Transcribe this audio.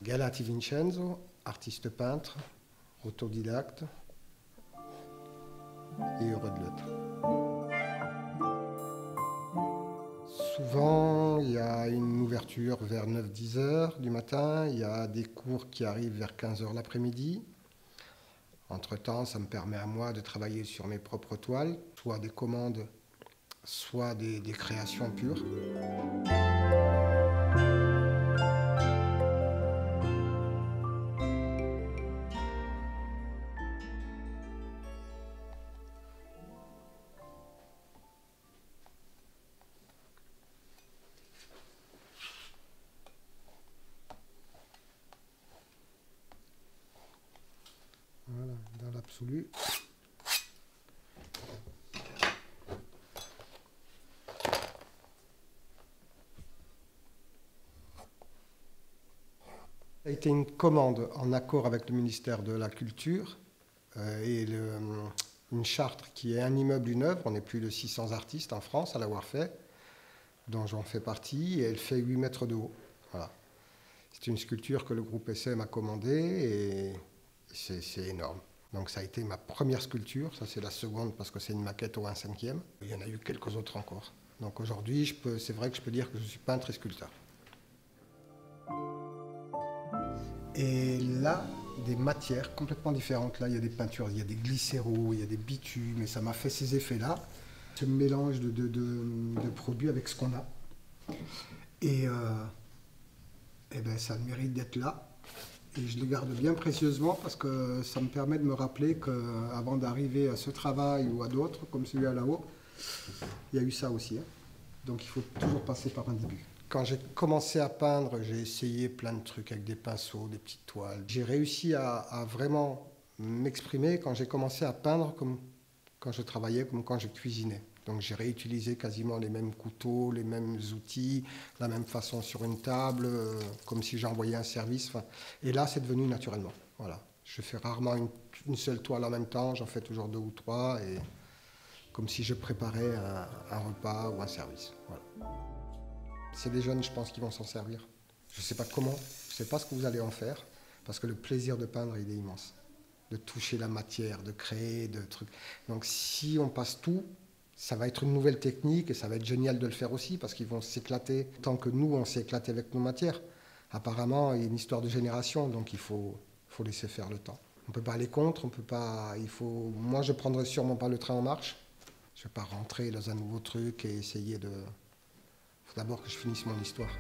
Galati Vincenzo, artiste peintre, autodidacte et heureux de l'être. Souvent, il y a une ouverture vers 9-10 heures du matin, il y a des cours qui arrivent vers 15 heures l'après-midi. Entre-temps, ça me permet à moi de travailler sur mes propres toiles, soit des commandes, soit des créations pures. Voilà, dans l'absolu. Ça a été une commande en accord avec le ministère de la Culture et une charte qui est un immeuble, une œuvre. On est plus de 600 artistes en France à l'avoir fait, dont j'en fais partie, et elle fait 8 mètres de haut. Voilà. C'est une sculpture que le groupe SM a commandée et c'est énorme. Donc ça a été ma première sculpture, ça c'est la seconde parce que c'est une maquette au 1/5e. Il y en a eu quelques autres encore. Donc aujourd'hui, c'est vrai que je peux dire que je suis peintre et sculpteur. Et là, des matières complètement différentes. Là, il y a des peintures, il y a des glycéros, il y a des bitumes, et ça m'a fait ces effets-là. Ce mélange de produits avec ce qu'on a. Et ben, ça mérite d'être là. Et je les garde bien précieusement parce que ça me permet de me rappeler qu'avant d'arriver à ce travail ou à d'autres, comme celui-là là-haut, il y a eu ça aussi. Hein. Donc il faut toujours passer par un début. Quand j'ai commencé à peindre, j'ai essayé plein de trucs avec des pinceaux, des petites toiles. J'ai réussi à vraiment m'exprimer quand j'ai commencé à peindre comme quand je travaillais, comme quand je cuisinais. Donc j'ai réutilisé quasiment les mêmes couteaux, les mêmes outils, la même façon sur une table, comme si j'envoyais un service. Enfin, et là, c'est devenu naturellement. Voilà. Je fais rarement une seule toile en même temps, j'en fais toujours 2 ou 3, et comme si je préparais un repas ou un service. Voilà. C'est des jeunes, je pense, qui vont s'en servir. Je ne sais pas comment, je ne sais pas ce que vous allez en faire, parce que le plaisir de peindre, il est immense. De toucher la matière, de créer, de trucs. Donc si on passe tout, ça va être une nouvelle technique et ça va être génial de le faire aussi, parce qu'ils vont s'éclater tant que nous, on s'est éclaté avec nos matières. Apparemment, il y a une histoire de génération, donc il faut laisser faire le temps. On ne peut pas aller contre, on peut pas... Moi, je ne prendrai sûrement pas le train en marche. Je ne vais pas rentrer dans un nouveau truc et essayer de... Il faut d'abord que je finisse mon histoire.